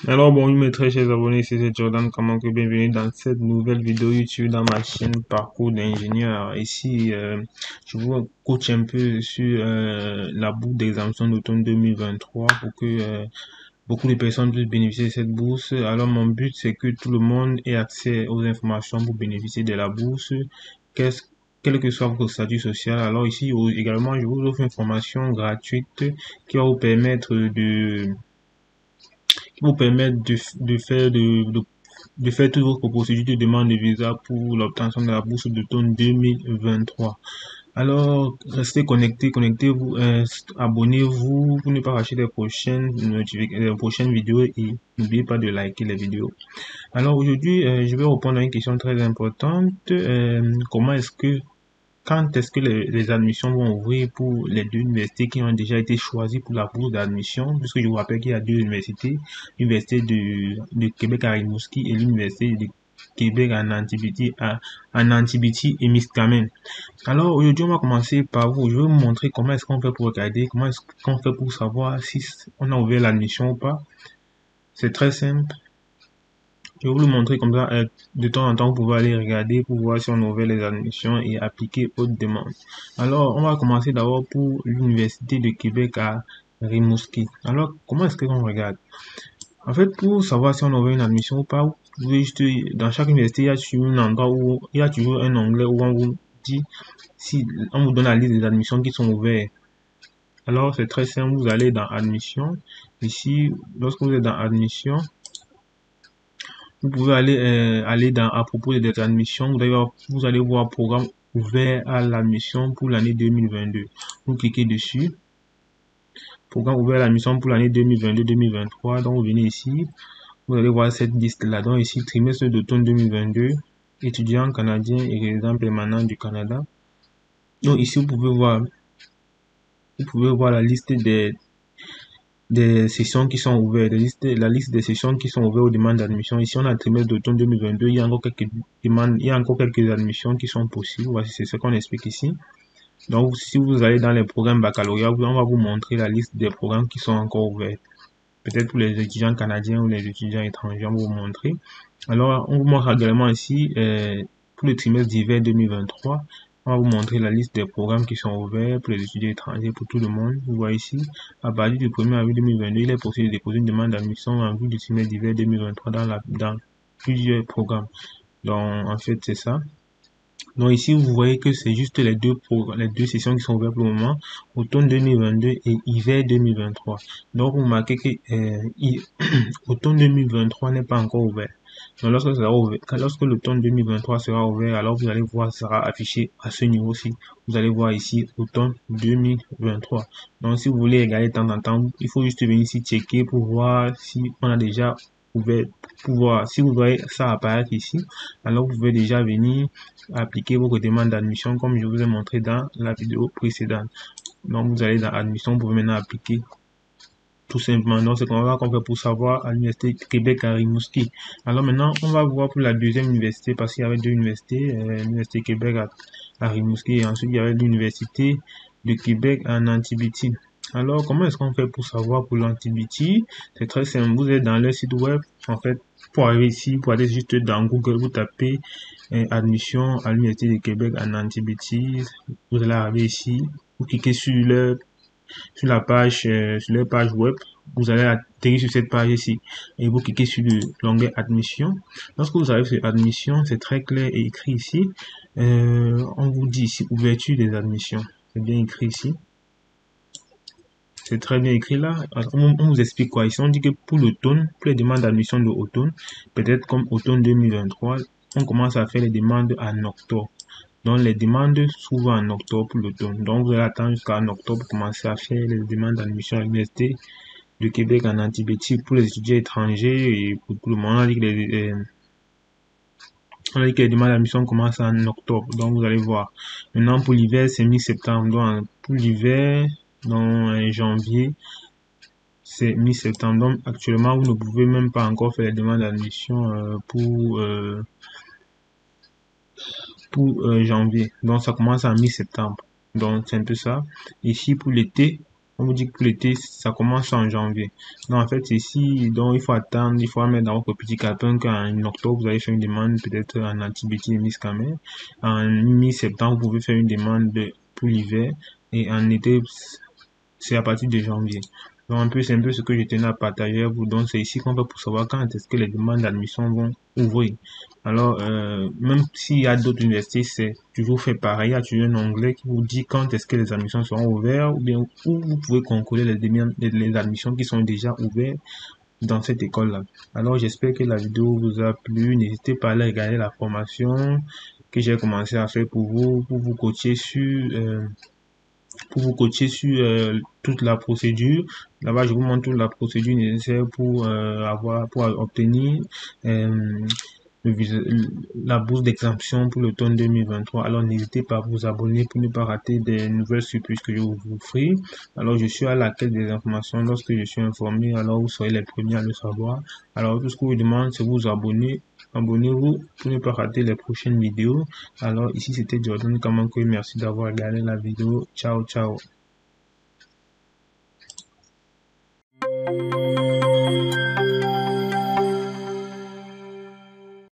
Alors bonjour mes très chers abonnés, c'est Jordan Kamanko, bienvenue dans cette nouvelle vidéo YouTube dans ma chaîne Parcours d'ingénieur. Ici, je vous coach un peu sur la bourse d'exemption d'automne 2023 pour que beaucoup de personnes puissent bénéficier de cette bourse. Alors mon but c'est que tout le monde ait accès aux informations pour bénéficier de la bourse, quel que soit votre statut social. Alors ici également, je vous offre une formation gratuite qui va vous permettre de faire toutes vos procédures de demande de visa pour l'obtention de la bourse d'automne 2023. Alors, restez connectés, connectez-vous, abonnez-vous pour ne pas rater les prochaines vidéos et n'oubliez pas de liker les vidéos. Alors aujourd'hui, je vais répondre à une question très importante. Quand est-ce que les admissions vont ouvrir pour les deux universités qui ont déjà été choisies pour la bourse d'admission? Puisque je vous rappelle qu'il y a deux universités, l'université de Québec à Rimouski et l'université de Québec en Antibiti-Témiscamingue. Alors aujourd'hui, on va commencer par je vais vous montrer comment est-ce qu'on fait pour regarder, comment est-ce qu'on fait pour savoir si on a ouvert l'admission ou pas. C'est très simple. Je vais vous le montrer comme ça. De temps en temps, vous pouvez aller regarder pour voir si on a ouvert les admissions et appliquer votre demande. Alors, on va commencer d'abord pour l'Université de Québec à Rimouski. Alors, comment est-ce qu'on regarde? En fait, pour savoir si on a ouvert une admission ou pas, vous pouvez juste, dans chaque université, il y a toujours un onglet où on vous dit si on vous donne la liste des admissions qui sont ouvertes. Alors, c'est très simple. Vous allez dans admission. Ici, lorsque vous êtes dans admission, vous pouvez aller dans à propos des admissions. Vous allez voir programme ouvert à l'admission pour l'année 2022. Vous cliquez dessus. Programme ouvert à l'admission pour l'année 2022-2023. Donc vous venez ici. Vous allez voir cette liste là. Donc ici trimestre d'automne 2022. Étudiants canadiens et résidents permanents du Canada. Donc ici vous pouvez voir la liste des sessions qui sont ouvertes, la liste des sessions qui sont ouvertes aux demandes d'admission. Ici, on a le trimestre d'automne 2022. Il y a encore quelques demandes, il y a encore quelques admissions qui sont possibles. Voici, c'est ce qu'on explique ici. Donc, si vous allez dans les programmes baccalauréat, on va vous montrer la liste des programmes qui sont encore ouverts. Peut-être pour les étudiants canadiens ou les étudiants étrangers, on va vous montrer. Alors, on vous montre également ici, pour le trimestre d'hiver 2023, on va vous montrer la liste des programmes qui sont ouverts pour les étudiants étrangers, pour tout le monde. Vous voyez ici, à partir du 1er avril 2022, il est possible de déposer une demande d'admission en vue du trimestre d'hiver 2023 dans plusieurs programmes. Donc, en fait, c'est ça. Donc ici, vous voyez que c'est juste les deux sessions qui sont ouvertes pour le moment, automne 2022 et hiver 2023. Donc, vous marquez que automne 2023 n'est pas encore ouvert. Donc, lorsque l'automne 2023 sera ouvert, alors vous allez voir, ça sera affiché à ce niveau-ci. Vous allez voir ici, automne 2023. Donc, si vous voulez regarder de temps en temps, il faut juste venir ici checker pour voir si on a déjà ouvert, pour voir. Si vous voyez ça apparaître ici, alors vous pouvez déjà venir appliquer vos demandes d'admission comme je vous ai montré dans la vidéo précédente. Donc, vous allez dans admission, vous pouvez maintenant appliquer tout simplement. Donc, c'est qu'on fait pour savoir à l'université Québec à Rimouski. Alors maintenant, on va voir pour la deuxième université, parce qu'il y avait deux universités, l'université Québec à Rimouski et ensuite il y avait l'université de Québec en Antibiti. Alors, comment est-ce qu'on fait pour savoir pour l'Antibiti? C'est très simple. Vous êtes dans leur site web. En fait, pour arriver ici, pour aller juste dans Google, vous tapez admission à l'université de Québec en Antibiti. Vous allez arriver ici. Vous cliquez sur la page, sur leur page web. Vous allez atterrir sur cette page ici et vous cliquez sur l'onglet admission. Lorsque vous arrivez sur admission, c'est très clair et écrit ici. On vous dit ici ouverture des admissions. C'est bien écrit ici. C'est très bien écrit là. On vous explique quoi ici. On dit que pour l'automne, pour les demandes d'admission de l'automne, peut-être comme automne 2023, on commence à faire les demandes en octobre. Donc les demandes s'ouvrent en octobre pour l'automne. Donc vous allez attendre jusqu'en octobre pour commencer à faire les demandes d'admission à l'université de Québec en Antibiti pour les étudiants étrangers et pour tout le monde. On dit que les demandes d'admission commencent en octobre. Donc vous allez voir. Maintenant pour l'hiver, c'est mi-septembre. Donc pour l'hiver, dans janvier, c'est mi-septembre. Donc actuellement, vous ne pouvez même pas encore faire les demandes d'admission pour janvier. Donc ça commence en mi-septembre. Donc, c'est un peu ça. Ici, pour l'été, on vous dit que pour l'été, ça commence en janvier. Donc, en fait, c'est ici, donc, il faut attendre, il faut mettre dans votre petit calepin qu'en octobre, vous allez faire une demande, peut-être en antibiotiques. En mi-septembre, vous pouvez faire une demande pour l'hiver. Et en été, c'est à partir de janvier. Donc, c'est un peu ce que je tenais à partager avec vous. Donc, c'est ici qu'on va pour savoir quand est-ce que les demandes d'admission vont ouvrir. Alors, même s'il y a d'autres universités, c'est toujours fait pareil. Il y a toujours un onglet qui vous dit quand est-ce que les admissions seront ouvertes ou bien où vous pouvez concourir les admissions qui sont déjà ouvertes dans cette école-là. Alors, j'espère que la vidéo vous a plu. N'hésitez pas à aller regarder la formation que j'ai commencé à faire pour vous coacher sur toute la procédure. Là-bas, je vous montre toute la procédure nécessaire pour obtenir euh, la bourse d'exemption pour l'automne 2023. Alors, n'hésitez pas à vous abonner pour ne pas rater des nouvelles surprises que je vous offrir. Alors, je suis à la quête des informations. Lorsque je suis informé, alors vous serez les premiers à le savoir. Alors, tout ce que je vous demande, c'est vous abonner. Abonnez-vous pour ne pas rater les prochaines vidéos. Alors, ici, c'était Jordan Kamanko. Merci d'avoir regardé la vidéo. Ciao, ciao.